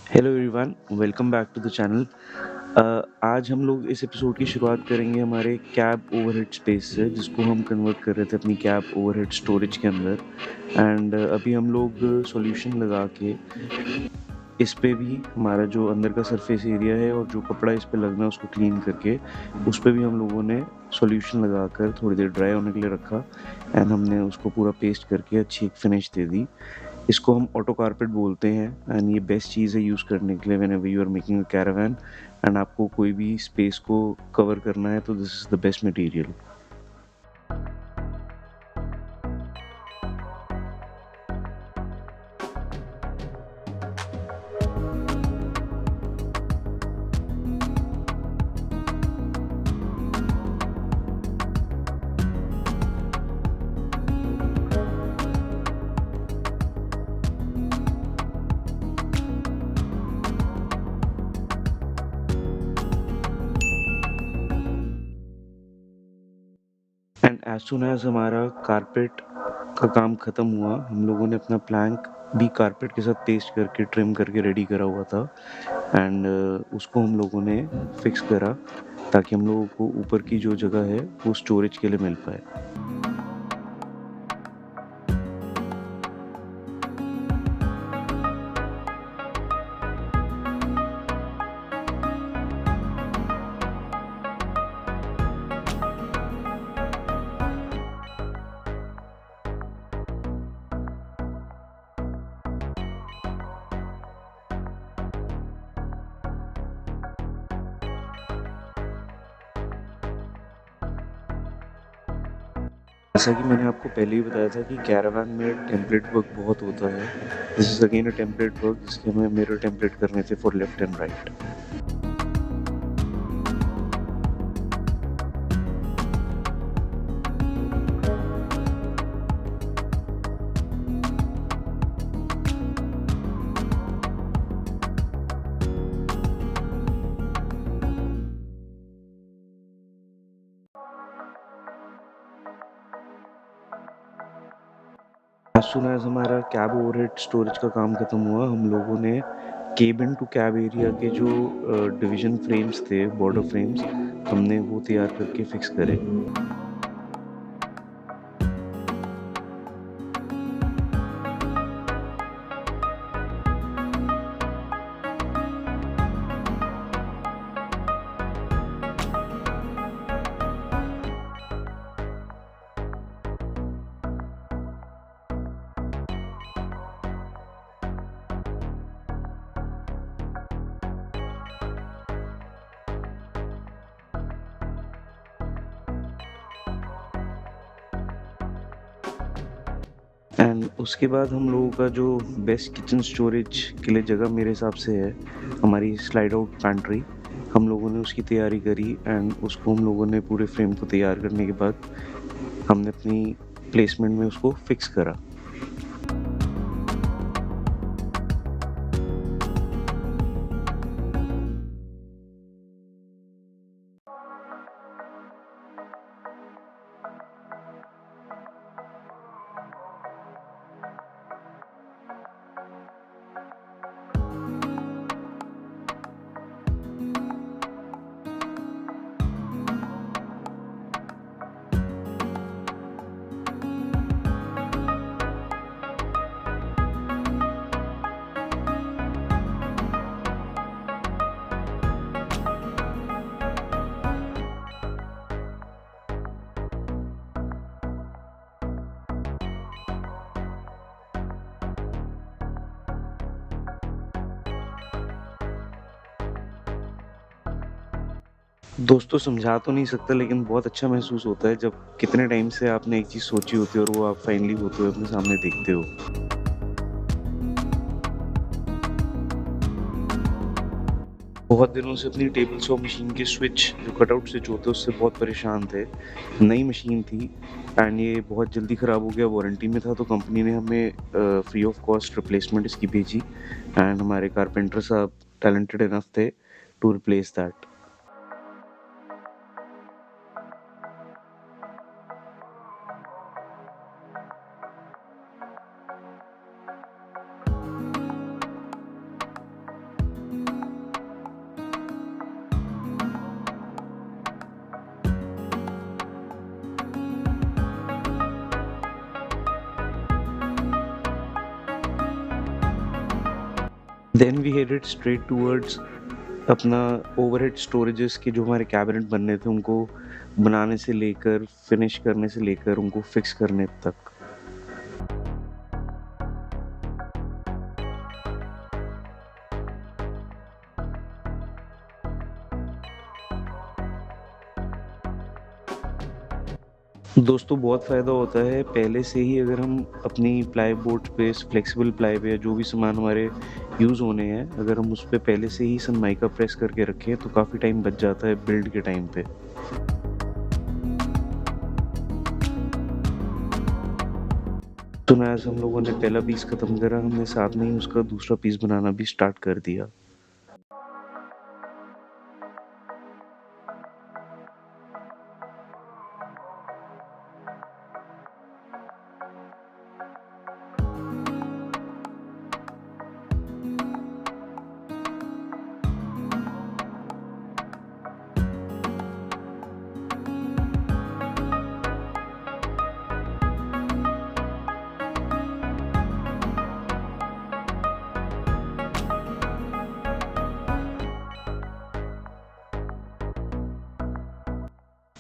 Hello everyone, welcome back to the channel. आज हम लोग इस एपिसोड की शुरुआत करेंगे हमारे कैब ओवरहेड स्पेस से, जिसको हम कन्वर्ट कर रहे थे अपनी कैब ओवरहेड स्टोरेज के अंदर। एंड अभी हम लोग सॉल्यूशन लगा के इस पे भी हमारा जो अंदर का सरफेस एरिया है और जो कपड़ा इस पे लगना है उसको क्लीन करके उस पे भी हम लोगों ने सॉल्यूशन लगाकर थोड़ी देर ड्राई होने के लिए रखा। एंड हमने उसको पूरा पेस्ट करके अच्छी एक फिनिश दे दी। इसको हम ऑटो कारपेट बोलते हैं एंड ये बेस्ट चीज़ है यूज़ करने के लिए whenever you are making a caravan and आपको कोई भी स्पेस को कवर करना है तो this is the best material. And as soon as हमारा कारपेट का काम ख़त्म हुआ, हम लोगों ने अपना प्लैंक भी कारपेट के साथ पेस्ट करके ट्रिम करके रेडी करा हुआ था। एंड उसको हम लोगों ने फिक्स करा ताकि हम लोगों को ऊपर की जो जगह है वो स्टोरेज के लिए मिल पाए। जैसा कि मैंने आपको पहले ही बताया था कि कैरावान में टेम्पलेट वर्क बहुत होता है। This is again a template work जिसके हमें मिरर टेम्पलेट करने थे for left and right. As soon as हमारा कैब ओवरहेड स्टोरेज का काम खत्म हुआ, हम लोगों ने केबिन टू कैब एरिया के जो डिवीजन फ्रेम्स थे, बॉर्डर फ्रेम्स, हमने वो तैयार करके फिक्स करे। एंड उसके बाद हम लोगों का जो बेस्ट किचन स्टोरेज के लिए जगह मेरे हिसाब से है हमारी स्लाइड आउट पैंट्री। हम लोगों ने उसकी तैयारी करी एंड उसको हम लोगों ने पूरे फ्रेम को तैयार करने के बाद हमने अपनी प्लेसमेंट में उसको फिक्स करा। दोस्तों समझा तो नहीं सकता लेकिन बहुत अच्छा महसूस होता है जब कितने टाइम से आपने एक चीज़ सोची होती है और वो आप फाइनली होते हुए अपने सामने देखते हो। बहुत दिनों से अपनी टेबल सॉ मशीन के स्विच जो कटआउट स्विच होते हैं उससे बहुत परेशान थे। नई मशीन थी एंड ये बहुत जल्दी ख़राब हो गया, वारंटी में था, तो कंपनी ने हमें फ्री ऑफ कॉस्ट रिप्लेसमेंट इसकी भेजी। एंड हमारे कारपेंटर साहब टैलेंटेड इनफ थे to replace that. Then we headed straight towards अपना ओवरहेड स्टोरेजेस के जो हमारे कैबिनेट बनने थे उनको बनाने से लेकर फिनिश करने से लेकर उनको फिक्स करने तक। दोस्तों बहुत फ़ायदा होता है पहले से ही अगर हम अपनी प्लाई बोर्ड पे फ्लेक्सिबल प्लाई पे या जो भी सामान हमारे यूज़ होने हैं अगर हम उस पे पहले से ही सनमाइका प्रेस करके रखें तो काफ़ी टाइम बच जाता है बिल्ड के टाइम पे। तो ना ऐसे हम लोगों ने पहला पीस खत्म करा, हमने साथ में ही उसका दूसरा पीस बनाना भी स्टार्ट कर दिया।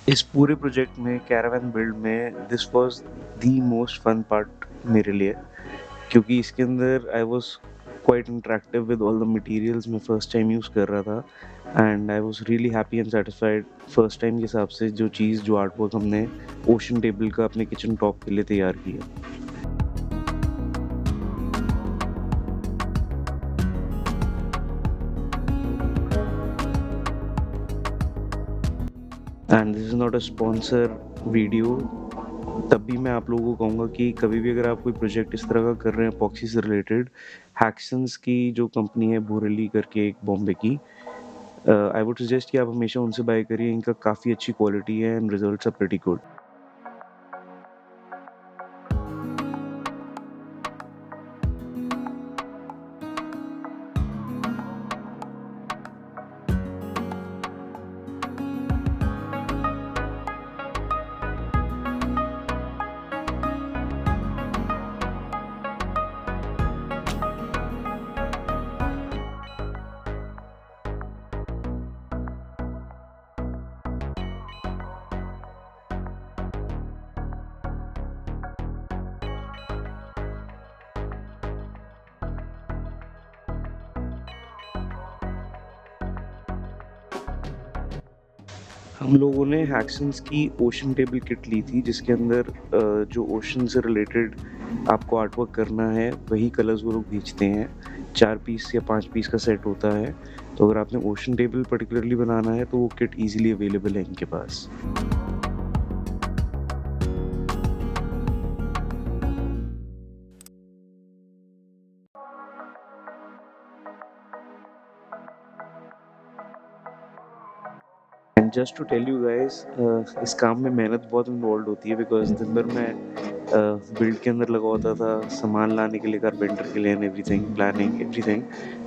इस पूरे प्रोजेक्ट में कैरावैन बिल्ड में this was the most fun part मेरे लिए, क्योंकि इसके अंदर I was quite interactive with all the materials मैं फर्स्ट टाइम यूज़ कर रहा था and I was really happy and satisfied first time के हिसाब से जो चीज़ जो आर्ट वर्क हमने ओशन टेबल का अपने किचन टॉप के लिए तैयार किया। And this is not a sponsor video, तब भी मैं आप लोगों को कहूँगा कि कभी भी अगर आप कोई प्रोजेक्ट इस तरह का कर रहे हैं एपॉक्सी से रिलेटेड, हैक्सन्स की जो कंपनी है बोरेली करके एक बॉम्बे की, आई वुड सजेस्ट कि आप हमेशा उनसे बाय करिए, इनका काफ़ी अच्छी क्वालिटी है and results are pretty good. हम लोगों ने हैक्सन्स की ओशन टेबल किट ली थी जिसके अंदर जो ओशन से रिलेटेड आपको आर्ट वर्क करना है वही कलर्स वो लोग भेजते हैं। 4 पीस या 5 पीस का सेट होता है, तो अगर आपने ओशन टेबल पर्टिकुलरली बनाना है तो वो किट ईज़िली अवेलेबल है इनके पास। And just to tell you guys, इस काम में मेहनत बहुत इन्वॉल्व होती है बिकॉज़ दिन भर मैं बिल्ड के अंदर लगा होता था सामान लाने के लिए कारपेंटर के लिए and everything, planning everything,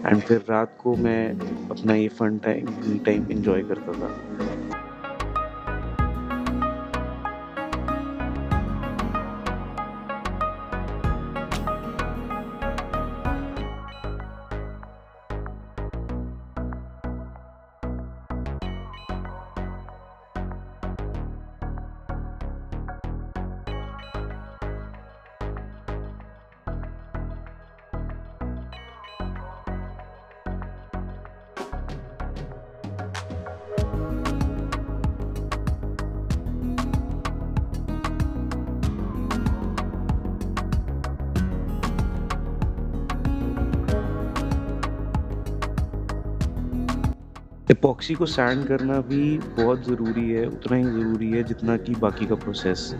and फिर रात को मैं अपना ये fun time, me time enjoy करता था। एपॉक्सी को सैंड करना भी बहुत ज़रूरी है, उतना ही ज़रूरी है जितना कि बाकी का प्रोसेस,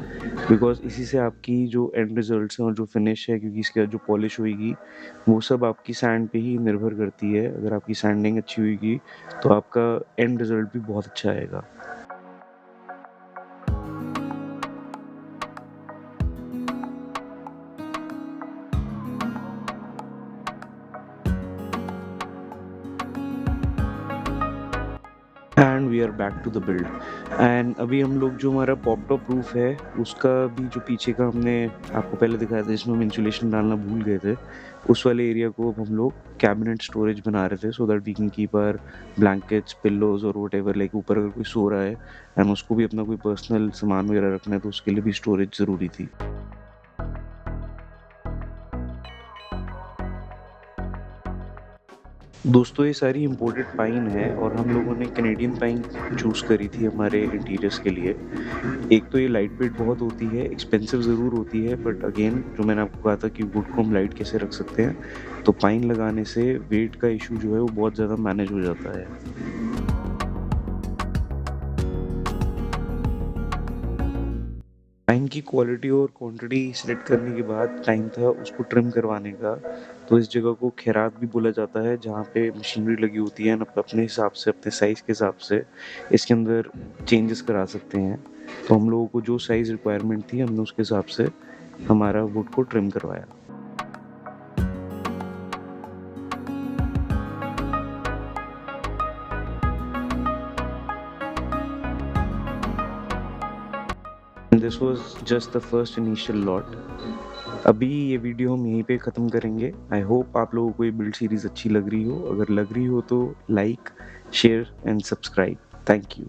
बिकॉज़ इसी से आपकी जो एंड रिज़ल्ट्स हैं और जो फिनिश है, क्योंकि इसके बाद जो पॉलिश होएगी, वो सब आपकी सैंड पे ही निर्भर करती है। अगर आपकी सैंडिंग अच्छी होएगी, तो आपका एंड रिज़ल्ट भी बहुत अच्छा आएगा। And we are back to the build. And अभी हम लोग जो हमारा पॉप टॉप रूफ है उसका भी जो पीछे का हमने आपको पहले दिखाया था जिसमें हम इंसुलेशन डालना भूल गए थे, उस वाले एरिया को अब हम लोग कैबिनेट स्टोरेज बना रहे थे, so that we can keep our blankets, pillows और व्हाटएवर, लाइक ऊपर अगर कोई सो रहा है एंड उसको भी अपना कोई पर्सनल सामान वगैरह रखना है तो उसके लिए भी स्टोरेज ज़रूरी थी। दोस्तों ये सारी इम्पोर्टेड पाइन है और हम लोगों ने कैनेडियन पाइन चूज़ करी थी हमारे इंटीरियर्स के लिए। एक तो ये लाइट वेट बहुत होती है, एक्सपेंसिव ज़रूर होती है, बट अगेन जो मैंने आपको कहा था कि वुड को हम लाइट कैसे रख सकते हैं, तो पाइन लगाने से वेट का इशू जो है वो बहुत ज़्यादा मैनेज हो जाता है। पाइन की क्वालिटी और क्वांटिटी सेलेक्ट करने के बाद टाइम था उसको ट्रिम करवाने का। तो इस जगह को खैरात भी बोला जाता है जहाँ पे मशीनरी लगी होती है, अपने हिसाब से, अपने साइज़ के हिसाब से इसके अंदर चेंजेस करा सकते हैं। तो हम लोगों को जो साइज़ रिक्वायरमेंट थी हमने उसके हिसाब से हमारा वुड को ट्रिम करवाया। This was just the first initial lot. अभी ये वीडियो हम यहीं पे ख़त्म करेंगे। आई होप आप लोगों को ये बिल्ड सीरीज़ अच्छी लग रही हो। अगर लग रही हो तो like, share and subscribe. Thank you.